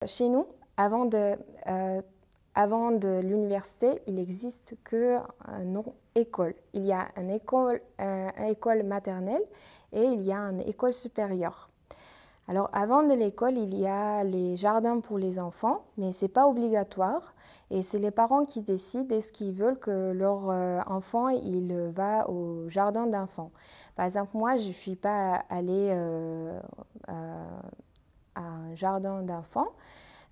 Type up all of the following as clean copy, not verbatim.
Chez nous, avant de l'université, il n'existe qu'un nom école. Il y a une école maternelle et il y a une école supérieure. Alors avant de l'école, il y a les jardins pour les enfants, mais ce n'est pas obligatoire. Et c'est les parents qui décident est-ce qu'ils veulent que leur enfant il va au jardin d'enfants. Par exemple, moi, je ne suis pas allée à un jardin d'enfants.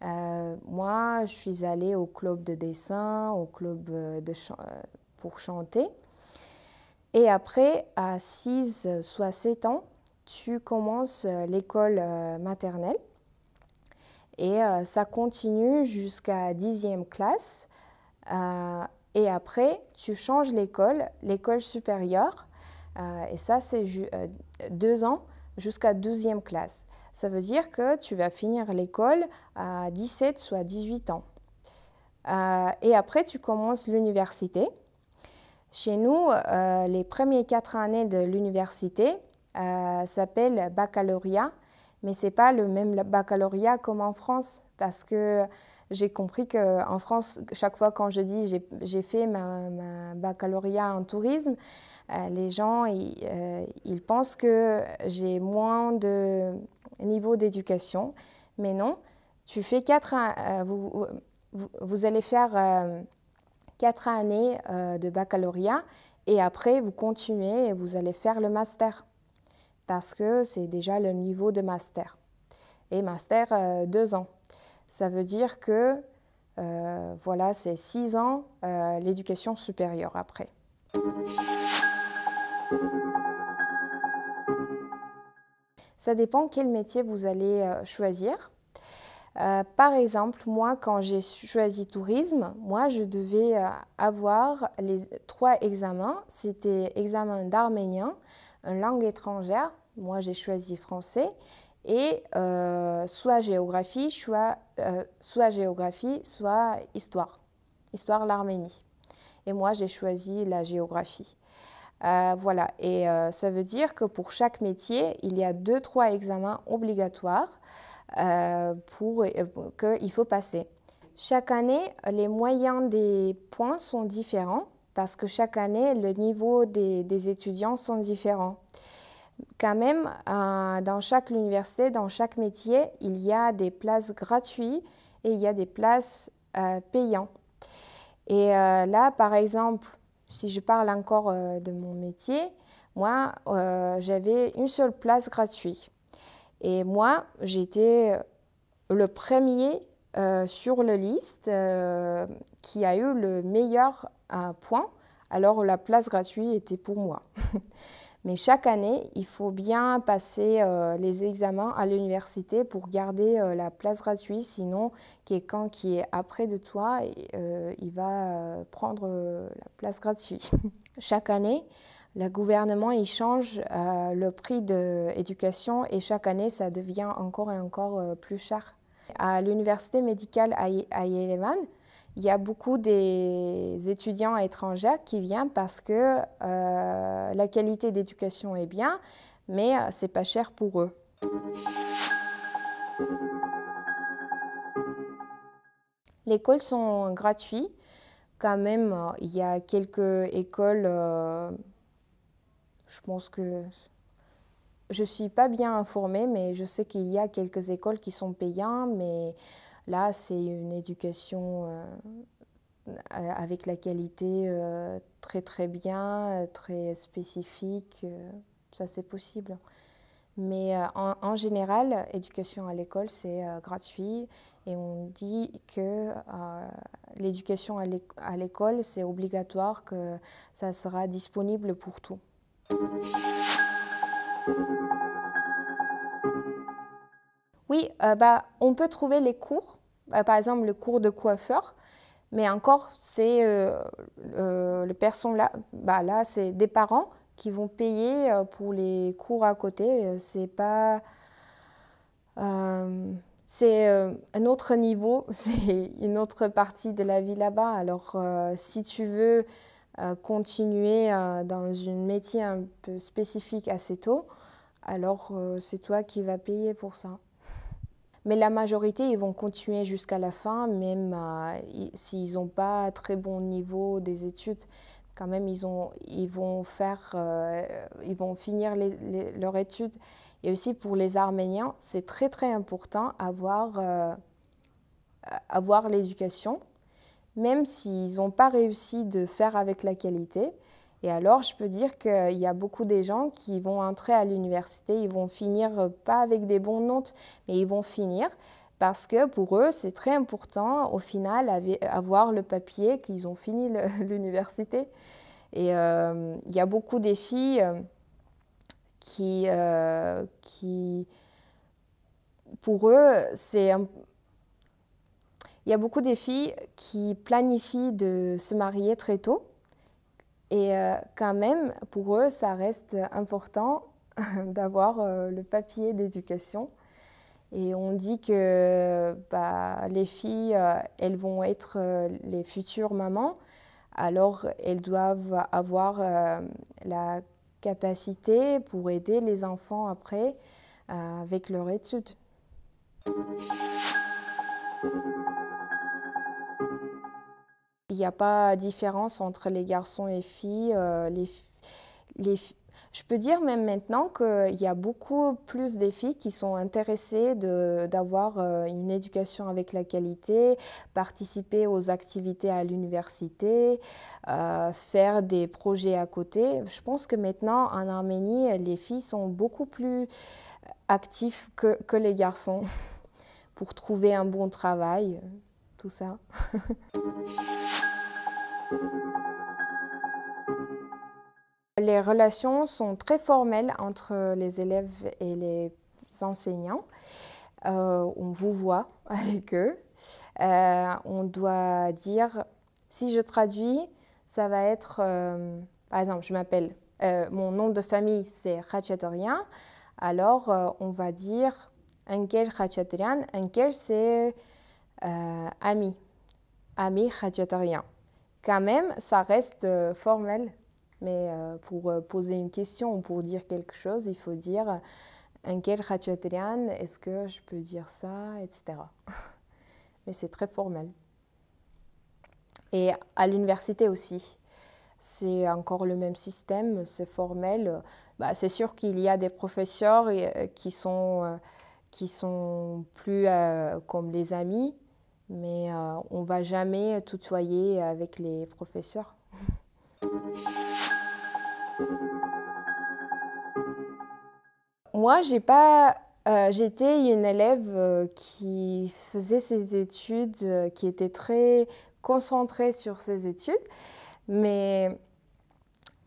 Moi, je suis allée au club de dessin, au club pour chanter. Et après, à 6, soit 7 ans, tu commences l'école maternelle et ça continue jusqu'à 10e classe. Et après, tu changes l'école supérieure. Et ça, c'est 2 ans jusqu'à 12e classe. Ça veut dire que tu vas finir l'école à 17, soit 18 ans. Et après, tu commences l'université. Chez nous, les premières 4 années de l'université s'appellent baccalauréat, mais ce n'est pas le même baccalauréat comme en France, parce que j'ai compris qu'en France, chaque fois quand je dis j'ai fait ma baccalauréat en tourisme, les gens ils pensent que j'ai moins de niveau d'éducation, mais non, tu fais 4 ans, vous allez faire 4 années de baccalauréat et après vous continuez et vous allez faire le master parce que c'est déjà le niveau de master. Et master 2 ans. Ça veut dire que voilà, c'est 6 ans l'éducation supérieure après. Ça dépend quel métier vous allez choisir. Par exemple, moi, quand j'ai choisi tourisme, moi, je devais avoir les 3 examens. C'était examen d'arménien, une langue étrangère. Moi, j'ai choisi français. Et soit géographie, soit histoire. Histoire de l'Arménie. Et moi, j'ai choisi la géographie. Voilà. Et ça veut dire que pour chaque métier, il y a 2-3 examens obligatoires qu'il faut passer. Chaque année, les moyens des points sont différents parce que chaque année, le niveau des étudiants sont différents. Quand même, dans chaque université, dans chaque métier, il y a des places gratuites et il y a des places payantes. Et là, par exemple, si je parle encore de mon métier, moi, j'avais une seule place gratuite. Et moi, j'étais le premier sur la liste qui a eu le meilleur point. Alors, la place gratuite était pour moi. Mais chaque année, il faut bien passer les examens à l'université pour garder la place gratuite. Sinon, quelqu'un qui est après de toi, il va prendre la place gratuite. Chaque année, le gouvernement il change le prix de l'éducation et chaque année, ça devient encore et encore plus cher. À l'université médicale à Yerevan, il y a beaucoup des étudiants étrangers qui viennent parce que la qualité d'éducation est bien, mais c'est pas cher pour eux. Les écoles sont gratuites. Quand même, il y a quelques écoles, je pense que je ne suis pas bien informée, mais je sais qu'il y a quelques écoles qui sont payantes, mais là, c'est une éducation avec la qualité très très bien, très spécifique, ça c'est possible. Mais en général, l'éducation à l'école c'est gratuit et on dit que l'éducation à l'école c'est obligatoire, que ça sera disponible pour tout. Oui, on peut trouver les cours, par exemple le cours de coiffeur. Mais encore, c'est les personnes là, là c'est des parents qui vont payer pour les cours à côté. C'est pas, c'est un autre niveau, c'est une autre partie de la vie là-bas. Alors, si tu veux continuer dans un métier un peu spécifique assez tôt, alors c'est toi qui vas payer pour ça. Mais la majorité, ils vont continuer jusqu'à la fin, même s'ils n'ont pas un très bon niveau des études. Quand même, ils vont finir leurs études. Et aussi pour les Arméniens, c'est très très important avoir l'éducation, même s'ils n'ont pas réussi de faire avec la qualité. Et alors, je peux dire qu'il y a beaucoup de gens qui vont entrer à l'université, ils vont finir pas avec des bonnes notes, mais ils vont finir parce que pour eux, c'est très important au final avoir le papier qu'ils ont fini l'université. Et il y a beaucoup de filles qui, pour eux, il y a beaucoup de filles qui planifient de se marier très tôt. Et quand même, pour eux, ça reste important d'avoir le papier d'éducation. Et on dit que les filles, elles vont être les futures mamans, alors elles doivent avoir la capacité pour aider les enfants après avec leurs études. Il n'y a pas de différence entre les garçons et les filles. Je peux dire même maintenant qu'il y a beaucoup plus de filles qui sont intéressées d'avoir une éducation avec la qualité, participer aux activités à l'université, faire des projets à côté. Je pense que maintenant, en Arménie, les filles sont beaucoup plus actives que les garçons pour trouver un bon travail, tout ça. Les relations sont très formelles entre les élèves et les enseignants. On vous voit avec eux. On doit dire, si je traduis, ça va être, par exemple, mon nom de famille c'est Khachatorian, alors on va dire Enkel Khachatorian. Enkel c'est ami Khachatorian. Quand même, ça reste formel. Mais pour poser une question ou pour dire quelque chose, il faut dire Enkel Khachatorian, est-ce que je peux dire ça, etc. Mais c'est très formel. Et à l'université aussi, c'est encore le même système, c'est formel. C'est sûr qu'il y a des professeurs qui sont plus comme les amis, mais on ne va jamais tutoyer avec les professeurs. Moi, j'étais une élève qui faisait ses études, qui était très concentrée sur ses études, mais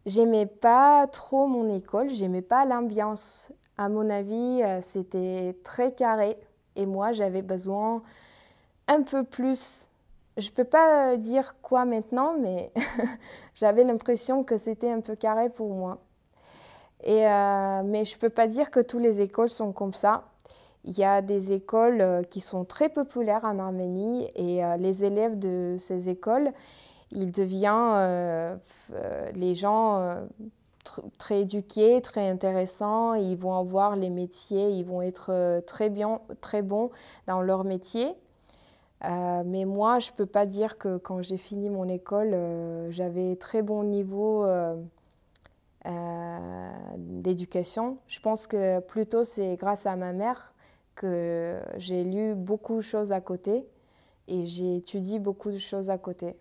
j'aimais pas trop mon école, j'aimais pas l'ambiance. À mon avis, c'était très carré et moi, j'avais besoin un peu plus. Je peux pas dire quoi maintenant, mais j'avais l'impression que c'était un peu carré pour moi. Mais je ne peux pas dire que toutes les écoles sont comme ça. Il y a des écoles qui sont très populaires en Arménie et les élèves de ces écoles, ils deviennent les gens très éduqués, très intéressants. Ils vont avoir les métiers, ils vont être très bons dans leur métier. Mais moi, je ne peux pas dire que quand j'ai fini mon école, j'avais très bon niveau d'éducation. Je pense que plutôt c'est grâce à ma mère que j'ai lu beaucoup de choses à côté et j'ai étudié beaucoup de choses à côté.